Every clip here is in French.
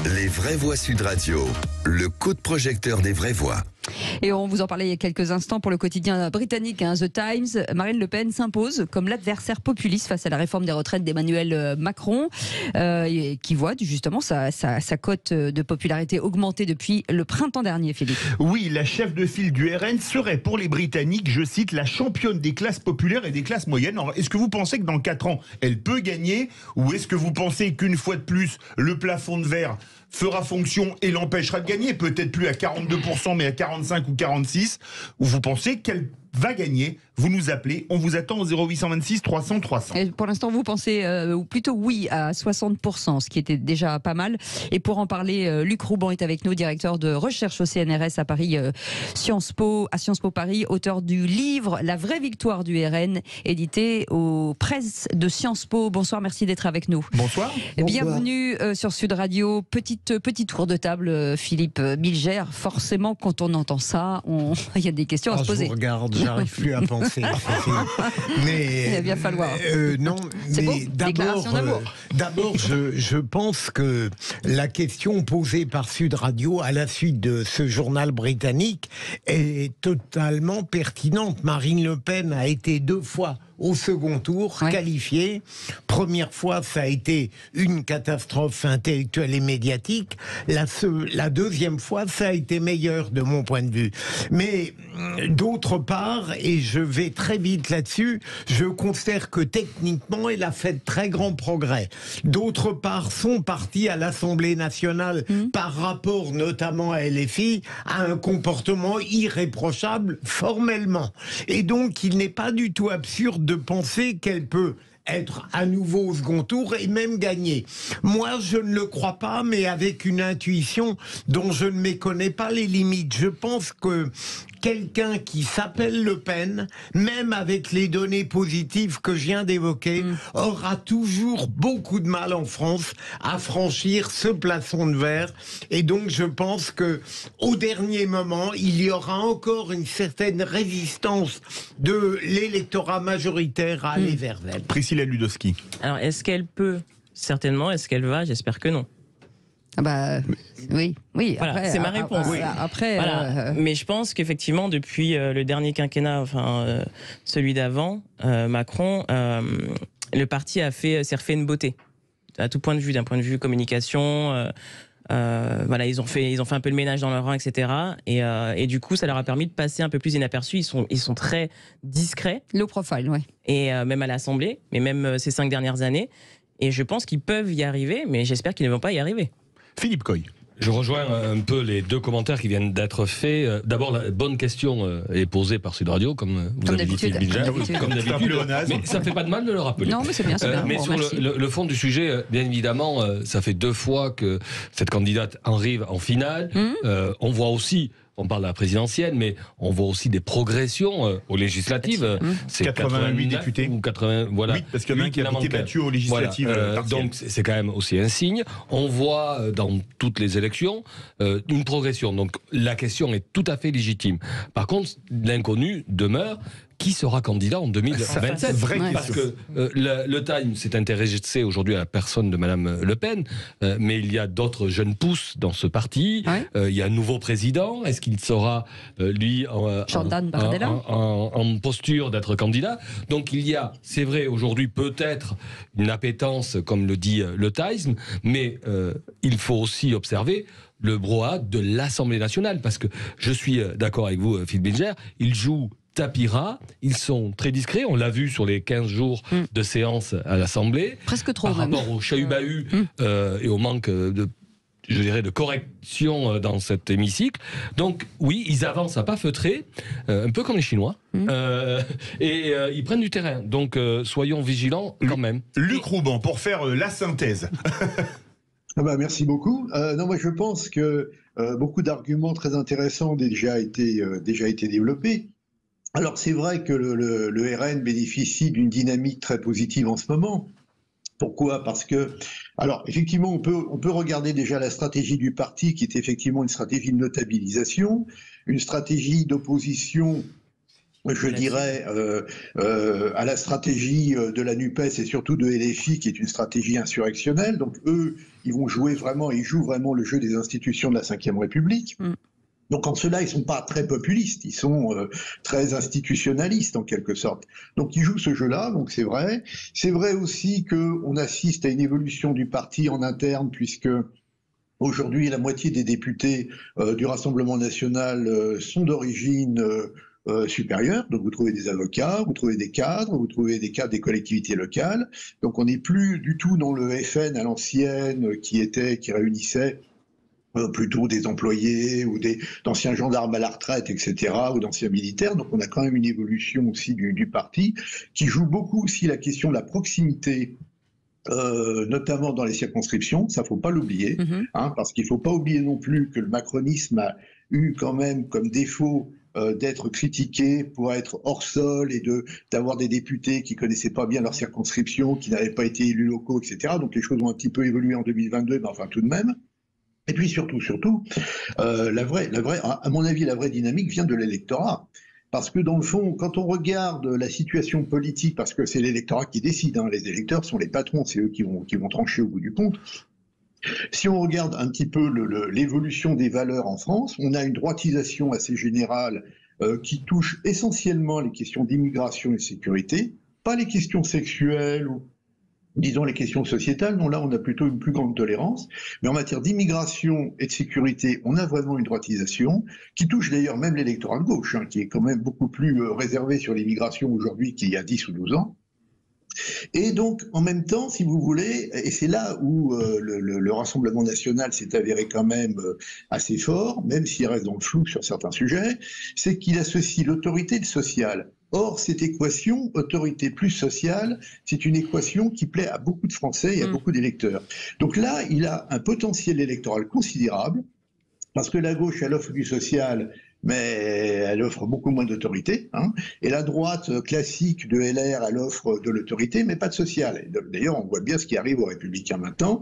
Les vraies voix Sud Radio, le coup de projecteur des vraies voix. Et on vous en parlait il y a quelques instants pour le quotidien britannique, The Times. Marine Le Pen s'impose comme l'adversaire populiste face à la réforme des retraites d'Emmanuel Macron, qui voit justement sa cote de popularité augmenter depuis le printemps dernier, Philippe. Oui, la chef de file du RN serait pour les Britanniques, je cite, la championne des classes populaires et des classes moyennes. Alors, est-ce que vous pensez que dans 4 ans, elle peut gagner, ou est-ce que vous pensez qu'une fois de plus, le plafond de verre fera fonction et l'empêchera de gagner, peut-être plus à 42%, mais à 45 ou 46, ou vous pensez qu'elle va gagner? Vous nous appelez, on vous attend au 0826 300 300. Et pour l'instant, vous pensez, ou plutôt oui, à 60%, ce qui était déjà pas mal. Et pour en parler, Luc Rouban est avec nous, directeur de recherche au CNRS à Paris, Sciences Po Paris, auteur du livre La vraie victoire du RN, édité aux presses de Sciences Po. Bonsoir, merci d'être avec nous. Bonsoir. Bienvenue sur Sud Radio. Petit tour de table, Philippe Bilger. Forcément, quand on entend ça, il y a des questions à se poser. Je vous regarde, j'arrive plus à penser. Mais il va bien falloir. Non, c'est mais beau, d'abord, je pense que la question posée par Sud Radio à la suite de ce journal britannique est totalement pertinente. Marine Le Pen a été 2 fois au second tour, qualifiée. Première fois, ça a été une catastrophe intellectuelle et médiatique. La deuxième fois, ça a été meilleur de mon point de vue. Mais d'autre part, et je vais très vite là-dessus, je considère que techniquement, elle a fait de très grands progrès. D'autre part, son parti à l'Assemblée nationale, par rapport notamment à LFI, a un comportement irréprochable formellement. Et donc, il n'est pas du tout absurde de penser qu'elle peut être à nouveau au second tour et même gagner. Moi, je ne le crois pas, mais avec une intuition dont je ne méconnais pas les limites. Je pense que quelqu'un qui s'appelle Le Pen, même avec les données positives que je viens d'évoquer, aura toujours beaucoup de mal en France à franchir ce plafond de verre. Et donc, je pense que au dernier moment, il y aura encore une certaine résistance de l'électorat majoritaire à aller vers elle. Priscilla Ludowski. Alors, est-ce qu'elle peut? Certainement. Est-ce qu'elle va? J'espère que non. Ah bah, oui. Voilà, après, c'est ma réponse. Après, voilà. Mais je pense qu'effectivement, depuis le dernier quinquennat, celui d'avant, Macron, le parti s'est refait une beauté à tout point de vue, d'un point de vue communication. Ils ont fait un peu le ménage dans leur rang, etc. Et du coup, ça leur a permis de passer un peu plus inaperçus. Ils sont très discrets. Low profile, oui. Et même à l'Assemblée, mais même ces 5 dernières années. Et je pense qu'ils peuvent y arriver, mais j'espère qu'ils ne vont pas y arriver. Philippe Coy. Je rejoins un peu les 2 commentaires qui viennent d'être faits. D'abord, la bonne question est posée par Sud Radio, comme vous avez dit, Philippe Bilger. Comme d'habitude. Mais ça ne fait pas de mal de le rappeler. Non, mais c'est bien. Mais sur le fond du sujet, bien évidemment, ça fait 2 fois que cette candidate arrive en finale. On voit aussi... On parle de la présidentielle, mais on voit aussi des progressions aux législatives. C'est 88 députés. Ou 80, voilà. 8, parce qu'il y en a un qui a été battu aux législatives. Voilà. Donc c'est quand même aussi un signe. On voit dans toutes les élections une progression. Donc la question est tout à fait légitime. Par contre, l'inconnu demeure. Qui sera candidat en 2027? Parce que le Time s'est intéressé aujourd'hui à la personne de Madame Le Pen, mais il y a d'autres jeunes pousses dans ce parti. Il y a un nouveau président. Est-ce qu'il sera, lui, en posture d'être candidat? Donc il y a, c'est vrai, aujourd'hui peut-être une appétence, comme le dit le Time, mais il faut aussi observer le brouhaha de l'Assemblée nationale, parce que je suis d'accord avec vous, Philippe Bilger, il joue tapis ras, ils sont très discrets, on l'a vu sur les 15 jours de séance à l'Assemblée. Presque trop, par rapport au chahut-bahut et au manque de correction dans cet hémicycle. Donc oui, ils avancent à pas feutrer, un peu comme les Chinois, et ils prennent du terrain. Donc soyons vigilants quand même. Luc Rouban, pour faire la synthèse. Merci beaucoup. Moi je pense que beaucoup d'arguments très intéressants ont déjà été développés. Alors c'est vrai que le RN bénéficie d'une dynamique très positive en ce moment. Pourquoi? Parce que, alors effectivement, on peut regarder déjà la stratégie du parti, qui est effectivement une stratégie de notabilisation, une stratégie d'opposition je dirais, à la stratégie de la NUPES et surtout de LFI, qui est une stratégie insurrectionnelle. Donc eux, ils jouent vraiment le jeu des institutions de la Ve République. Donc en cela, ils ne sont pas très populistes, ils sont très institutionnalistes en quelque sorte. Donc ils jouent ce jeu-là, donc c'est vrai. C'est vrai aussi qu'on assiste à une évolution du parti en interne, puisque aujourd'hui la moitié des députés du Rassemblement national sont d'origine supérieure. Donc vous trouvez des avocats, vous trouvez des cadres, vous trouvez des cadres des collectivités locales. Donc on n'est plus du tout dans le FN à l'ancienne qui réunissait plutôt des employés ou d'anciens gendarmes à la retraite, etc., ou d'anciens militaires. Donc on a quand même une évolution aussi du parti qui joue beaucoup aussi la question de la proximité, notamment dans les circonscriptions. Ça, faut pas l'oublier, parce qu'il faut pas oublier non plus que le macronisme a eu quand même comme défaut d'être critiqué pour être hors sol et d'avoir des députés qui connaissaient pas bien leur circonscription, qui n'avaient pas été élus locaux, etc. Donc les choses ont un petit peu évolué en 2022, mais enfin tout de même. Et puis surtout, à mon avis, la vraie dynamique vient de l'électorat. Parce que dans le fond, quand on regarde la situation politique, parce que c'est l'électorat qui décide, les électeurs sont les patrons, c'est eux qui vont trancher au bout du compte. Si on regarde un petit peu l'évolution des valeurs en France, on a une droitisation assez générale qui touche essentiellement les questions d'immigration et de sécurité, pas les questions sexuelles ou disons les questions sociétales. Non, là on a plutôt une plus grande tolérance, mais en matière d'immigration et de sécurité, on a vraiment une droitisation qui touche d'ailleurs même l'électorat de gauche, qui est quand même beaucoup plus réservé sur l'immigration aujourd'hui qu'il y a 10 ou 12 ans. Et donc, en même temps, si vous voulez, et c'est là où le Rassemblement national s'est avéré quand même assez fort, même s'il reste dans le flou sur certains sujets, c'est qu'il associe l'autorité et le social. Or, cette équation, autorité plus sociale, c'est une équation qui plaît à beaucoup de Français et à beaucoup d'électeurs. Donc là, il a un potentiel électoral considérable, parce que la gauche, elle offre du social, mais elle offre beaucoup moins d'autorité. Et la droite classique de LR, elle offre de l'autorité, mais pas de social. D'ailleurs, on voit bien ce qui arrive aux Républicains maintenant.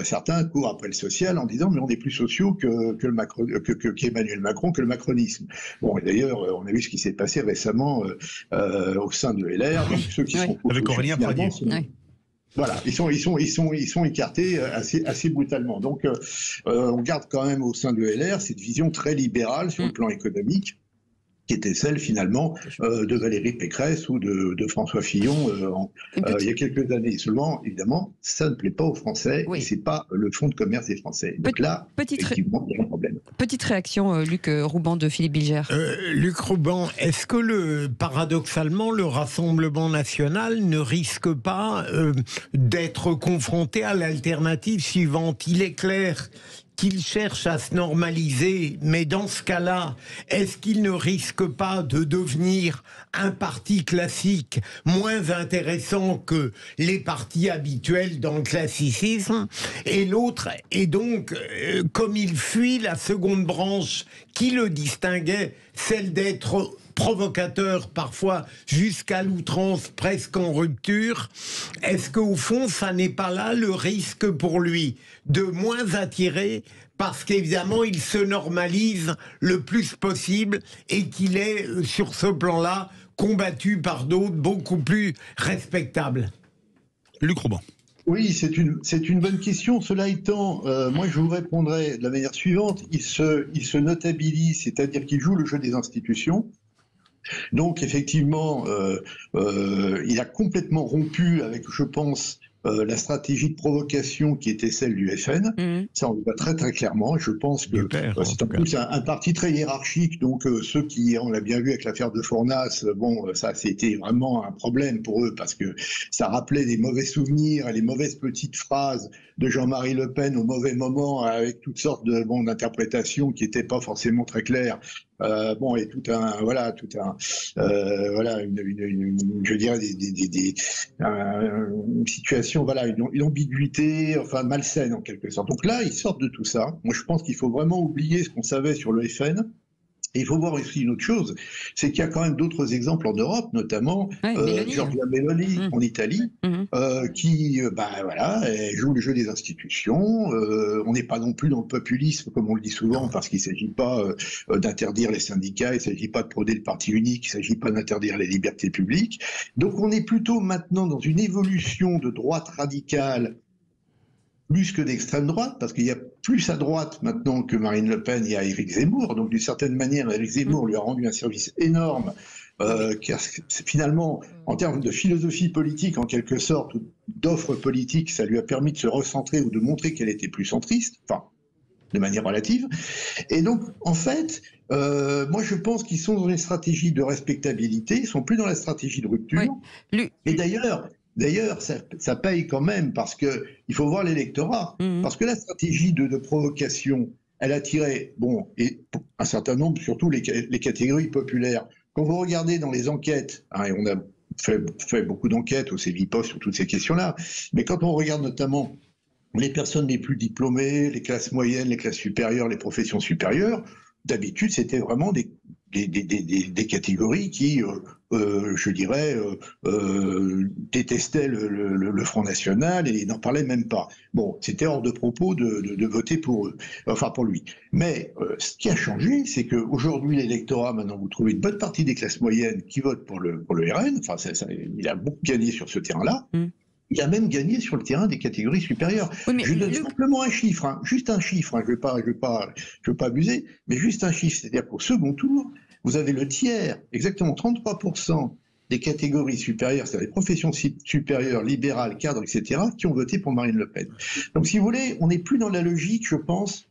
Certains courent après le social en disant mais on est plus sociaux qu'Emmanuel Macron, que le macronisme. Bon, et d'ailleurs, on a vu ce qui s'est passé récemment au sein de LR. Donc, ceux qui sont avec Aurélien Pradier. Voilà, ils sont écartés assez brutalement. Donc, on garde quand même au sein de LR cette vision très libérale sur le plan économique, qui était celle finalement de Valérie Pécresse ou de François Fillon il y a quelques années. Seulement, évidemment, ça ne plaît pas aux Français et c'est pas le fonds de commerce des Français. Donc là, effectivement, il y a un problème. Petite réaction, Luc Rouban de Philippe Bilger. Luc Rouban, est-ce que paradoxalement, le Rassemblement national ne risque pas d'être confronté à l'alternative suivante? Il est clair qu'il cherche à se normaliser, mais dans ce cas-là, est-ce qu'il ne risque pas de devenir un parti classique moins intéressant que les partis habituels dans le classicisme? Et l'autre est donc, comme il fuit la seconde branche qui le distinguait, celle d'être provocateur, parfois jusqu'à l'outrance, presque en rupture, est-ce qu'au fond, ça n'est pas là le risque pour lui de moins attirer, parce qu'évidemment, il se normalise le plus possible et qu'il est, sur ce plan-là, combattu par d'autres beaucoup plus respectables? Luc Rouban. Oui, c'est une bonne question. Cela étant, moi je vous répondrai de la manière suivante. Il se notabilise, c'est-à-dire qu'il joue le jeu des institutions. Donc effectivement, il a complètement rompu avec, je pense, la stratégie de provocation qui était celle du FN. Ça, on le voit très très clairement. Je pense que c'est en plus un parti très hiérarchique. Donc ceux qui, on l'a bien vu avec l'affaire de Fournas, ça c'était vraiment un problème pour eux parce que ça rappelait des mauvais souvenirs, les mauvaises petites phrases de Jean-Marie Le Pen au mauvais moment, avec toutes sortes d'interprétations qui n'étaient pas forcément très claires. Et je dirais une situation, une ambiguïté, malsaine en quelque sorte. Donc là, ils sortent de tout ça. Moi, je pense qu'il faut vraiment oublier ce qu'on savait sur le FN Et il faut voir aussi une autre chose, c'est qu'il y a quand même d'autres exemples en Europe, notamment Giorgia Meloni en Italie, qui elle joue le jeu des institutions. On n'est pas non plus dans le populisme, comme on le dit souvent, parce qu'il ne s'agit pas d'interdire les syndicats, il ne s'agit pas de prôner le parti unique, il ne s'agit pas d'interdire les libertés publiques. Donc on est plutôt maintenant dans une évolution de droite radicale plus que d'extrême droite, parce qu'il y a plus à droite maintenant que Marine Le Pen, il y a Éric Zemmour. Donc d'une certaine manière, Éric Zemmour lui a rendu un service énorme, car finalement, en termes de philosophie politique, en quelque sorte, d'offre politique, ça lui a permis de se recentrer ou de montrer qu'elle était plus centriste, enfin, de manière relative. Et donc, en fait, moi je pense qu'ils sont dans une stratégie de respectabilité, ils ne sont plus dans la stratégie de rupture. Et D'ailleurs, ça paye quand même, parce qu'il faut voir l'électorat. Parce que la stratégie de provocation, elle attirait un certain nombre, surtout les catégories populaires. Quand vous regardez dans les enquêtes, et on a fait beaucoup d'enquêtes au CEVIPOF sur toutes ces questions-là, mais quand on regarde notamment les personnes les plus diplômées, les classes moyennes, les classes supérieures, les professions supérieures, d'habitude, c'était vraiment des catégories qui, je dirais, détestaient le Front National et n'en parlaient même pas. Bon, c'était hors de propos de voter pour eux, enfin pour lui. Mais ce qui a changé, c'est qu'aujourd'hui, l'électorat, maintenant, vous trouvez une bonne partie des classes moyennes qui votent pour le RN. Enfin, il a beaucoup gagné sur ce terrain-là. Il a même gagné sur le terrain des catégories supérieures. Oui, je donne simplement un chiffre, juste un chiffre, je ne vais pas abuser, mais juste un chiffre. C'est-à-dire qu'au second tour, vous avez le tiers, exactement 33% des catégories supérieures, c'est-à-dire les professions supérieures, libérales, cadres, etc., qui ont voté pour Marine Le Pen. Donc si vous voulez, on n'est plus dans la logique, je pense,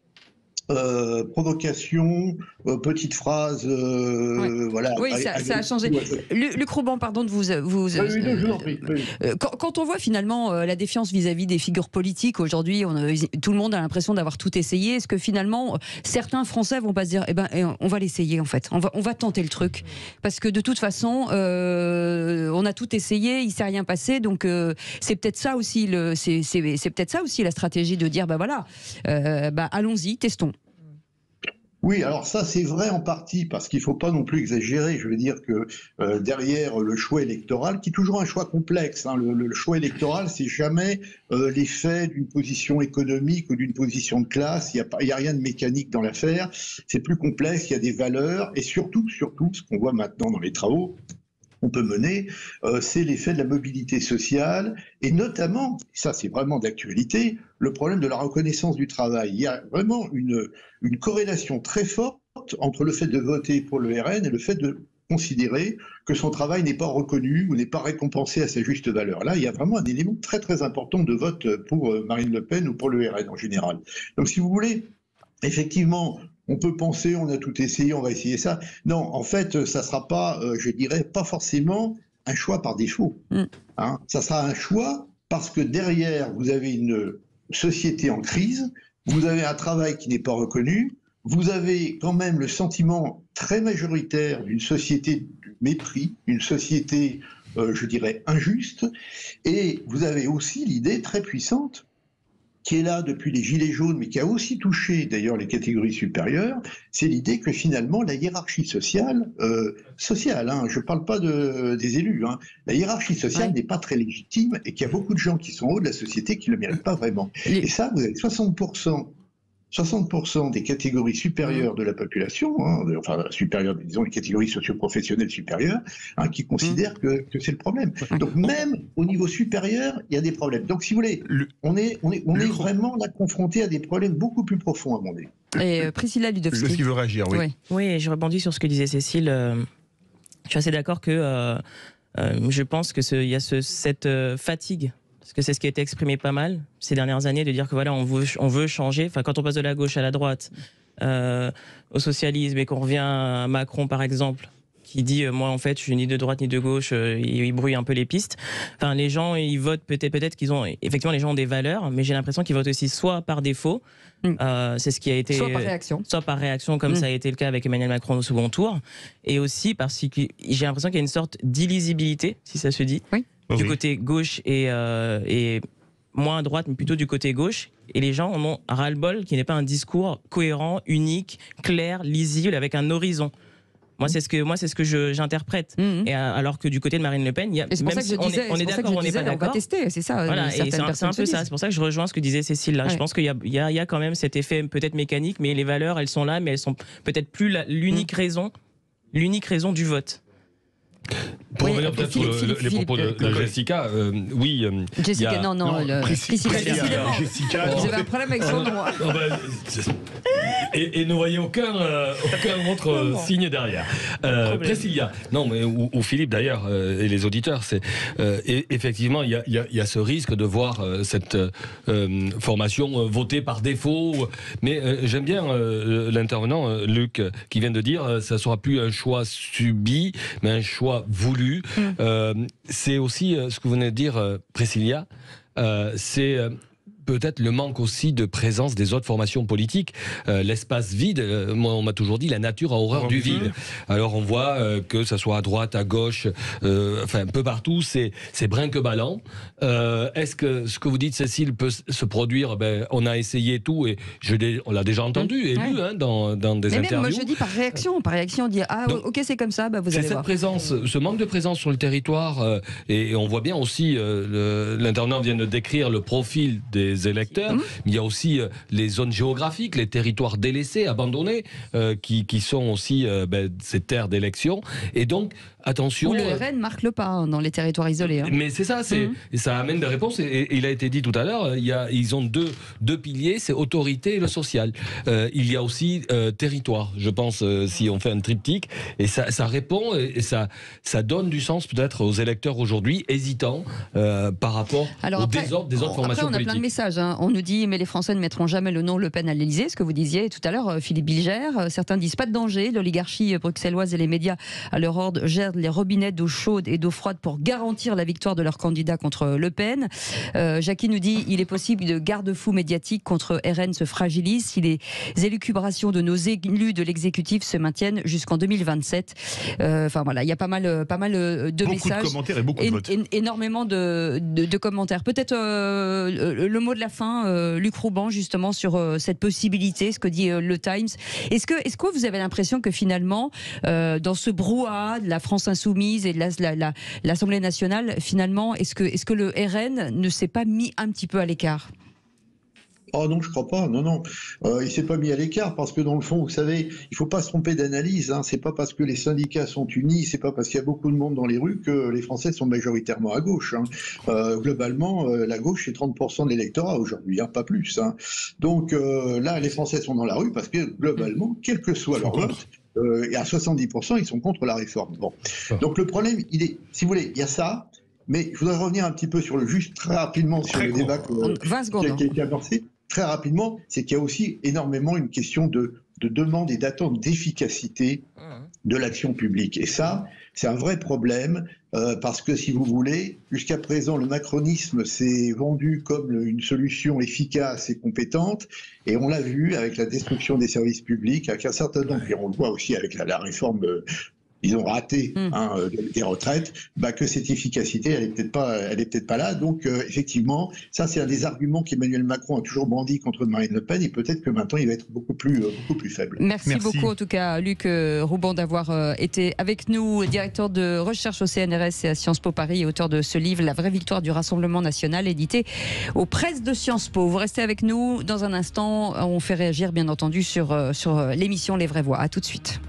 provocation, petite phrase, voilà. Oui, ça a changé. Luc Rouban, pardon de vous. Quand on voit finalement la défiance vis-à-vis des figures politiques aujourd'hui, tout le monde a l'impression d'avoir tout essayé. Est-ce que finalement certains Français vont pas se dire, on va l'essayer en fait, on va tenter le truc, parce que de toute façon, on a tout essayé, il s'est rien passé, donc c'est peut-être ça aussi c'est peut-être ça aussi la stratégie de dire allons-y, testons. Oui, alors ça c'est vrai en partie, parce qu'il ne faut pas non plus exagérer. Je veux dire que derrière le choix électoral, qui est toujours un choix complexe, le choix électoral, c'est jamais l'effet d'une position économique ou d'une position de classe. Il n'y a rien de mécanique dans l'affaire. C'est plus complexe, il y a des valeurs, et surtout, ce qu'on voit maintenant dans les travaux qu'on peut mener, c'est l'effet de la mobilité sociale, et notamment, ça c'est vraiment d'actualité, le problème de la reconnaissance du travail. Il y a vraiment une corrélation très forte entre le fait de voter pour le RN et le fait de considérer que son travail n'est pas reconnu ou n'est pas récompensé à sa juste valeur. Là, il y a vraiment un élément très très important de vote pour Marine Le Pen ou pour le RN en général. Donc si vous voulez, effectivement, on peut penser, on a tout essayé, on va essayer ça. Non, en fait, ça ne sera pas, je dirais, pas forcément un choix par défaut. Ça sera un choix parce que derrière, vous avez une société en crise, vous avez un travail qui n'est pas reconnu, vous avez quand même le sentiment très majoritaire d'une société de mépris, une société, je dirais, injuste, et vous avez aussi l'idée très puissante qui est là depuis les Gilets jaunes, mais qui a aussi touché d'ailleurs les catégories supérieures, c'est l'idée que finalement la hiérarchie sociale, je ne parle pas des élus, la hiérarchie sociale n'est pas très légitime, et qu'il y a beaucoup de gens qui sont en haut de la société qui ne le méritent pas vraiment. Et ça, vous avez 60% des catégories supérieures de la population, enfin supérieures, disons les catégories socio-professionnelles supérieures, qui considèrent que c'est le problème. Donc même au niveau supérieur, il y a des problèmes. Donc si vous voulez, on est vraiment là confronté à des problèmes beaucoup plus profonds à mon avis. Et Priscilla Ludowski. Qui veut réagir, oui. Oui, et je rebondis sur ce que disait Cécile. Je suis assez d'accord que je pense qu'il y a cette fatigue. Parce que c'est ce qui a été exprimé pas mal ces dernières années, de dire que voilà, on veut changer. Enfin, quand on passe de la gauche à la droite, au socialisme, et qu'on revient à Macron, par exemple, qui dit moi en fait je suis ni de droite ni de gauche, il brouille un peu les pistes. Enfin, les gens ils votent peut-être qu'ils ont effectivement, les gens ont des valeurs, mais j'ai l'impression qu'ils votent aussi soit par défaut, c'est ce qui a été, soit par réaction comme ça a été le cas avec Emmanuel Macron au second tour, et aussi parce que j'ai l'impression qu'il y a une sorte d'illisibilité, si ça se dit. Du côté gauche et moins à droite, mais plutôt du côté gauche, Et les gens en ont ras-le-bol qu'il n'y ait pas un discours cohérent, unique, clair, lisible, avec un horizon. Moi, c'est ce que j'interprète. Et alors que du côté de Marine Le Pen, il y a, et c'est pour ça que je disais, on est d'accord, on n'est pas d'accord. On va tester, c'est ça. Voilà, et c'est un peu ça. C'est pour ça que je rejoins ce que disait Cécile là. Je pense qu'il y a quand même cet effet peut-être mécanique, mais les valeurs, elles sont là, mais elles sont peut-être plus l'unique raison du vote. Pour revenir peut-être sur les propos de Jessica, oui. Jessica, Priscilla. Jessica. Vous avez un problème avec son nom. Et ne voyez aucun autre signe derrière. Priscilla, non, mais ou Philippe d'ailleurs, et les auditeurs, c'est effectivement, il y a ce risque de voir cette formation votée par défaut. Mais j'aime bien l'intervenant, Luc, qui vient de dire ça ne sera plus un choix subi, mais un choix voulu. C'est aussi ce que vous venez de dire, Priscilla, c'est peut-être le manque aussi de présence des autres formations politiques. L'espace vide, moi on m'a toujours dit la nature a horreur du vide. Alors on voit que ça soit à droite, à gauche, enfin un peu partout, c'est brinque-ballant. Est-ce que ce que vous dites, Cécile, peut se produire? On a essayé tout et on l'a déjà entendu et lu dans des interviews. Moi je dis par réaction, dire donc, ok c'est comme ça, vous allez voir. Cette présence, ce manque de présence sur le territoire, et on voit bien aussi, l'intervenant vient de décrire le profil des électeurs, mais il y a aussi les zones géographiques, les territoires délaissés, abandonnés, qui sont aussi ces terres d'élection. Et donc, attention. Où le RN marque le pas dans les territoires isolés. Mais c'est ça, et ça amène des réponses. Et il a été dit tout à l'heure, ils ont deux piliers, c'est autorité et le social. Il y a aussi territoire, je pense, si on fait un triptyque, et ça répond et ça donne du sens peut-être aux électeurs aujourd'hui hésitants par rapport au désordre des autres formations politiques. On a plein de messages. On nous dit mais les Français ne mettront jamais le nom Le Pen à l'Élysée, ce que vous disiez tout à l'heure, Philippe Bilger. Certains disent pas de danger. L'oligarchie bruxelloise et les médias à leur ordre gèrent les robinets d'eau chaude et d'eau froide pour garantir la victoire de leur candidat contre Le Pen. Jackie nous dit il est possible de garde-fous médiatiques contre RN se fragilisent si les élucubrations de nos élus de l'exécutif se maintiennent jusqu'en 2027. Enfin voilà, il y a pas mal de messages. Beaucoup de commentaires et beaucoup de votes. Énormément de commentaires. Peut-être le mot de la fin, Luc Rouban, justement, sur cette possibilité, ce que dit le Times. Est-ce que vous avez l'impression que finalement, dans ce brouhaha de la France insoumise et de l'Assemblée nationale, finalement, est-ce que le RN ne s'est pas mis un petit peu à l'écart ? Oh non, je crois pas. Non. Il s'est pas mis à l'écart parce que dans le fond, vous savez, il faut pas se tromper d'analyse. C'est pas parce que les syndicats sont unis, c'est pas parce qu'il y a beaucoup de monde dans les rues que les Français sont majoritairement à gauche. Globalement, la gauche c'est 30% de l'électorat aujourd'hui, pas plus. Donc là, les Français sont dans la rue parce que globalement, quel que soit leur vote, et à 70%, ils sont contre la réforme. Bon. Donc le problème, il est, si vous voulez, il y a ça. Mais je voudrais revenir un petit peu juste très rapidement sur le débat qui a été amorcé. Très rapidement, c'est qu'il y a aussi énormément une question de demande et d'attente d'efficacité de l'action publique. Et ça, c'est un vrai problème parce que, si vous voulez, jusqu'à présent, le macronisme s'est vendu comme une solution efficace et compétente. Et on l'a vu avec la destruction des services publics, avec un certain nombre, et on le voit aussi avec la réforme ils ont raté des retraites, que cette efficacité, elle est peut-être pas là. Donc, effectivement, ça, c'est un des arguments qu'Emmanuel Macron a toujours brandi contre Marine Le Pen, et peut-être que maintenant, il va être beaucoup plus faible. Merci beaucoup, en tout cas, Luc Rouban, d'avoir été avec nous, directeur de recherche au CNRS et à Sciences Po Paris, et auteur de ce livre, La vraie victoire du Rassemblement national, édité aux presses de Sciences Po. Vous restez avec nous. Dans un instant, on fait réagir, bien entendu, sur l'émission Les Vraies Voix. À tout de suite.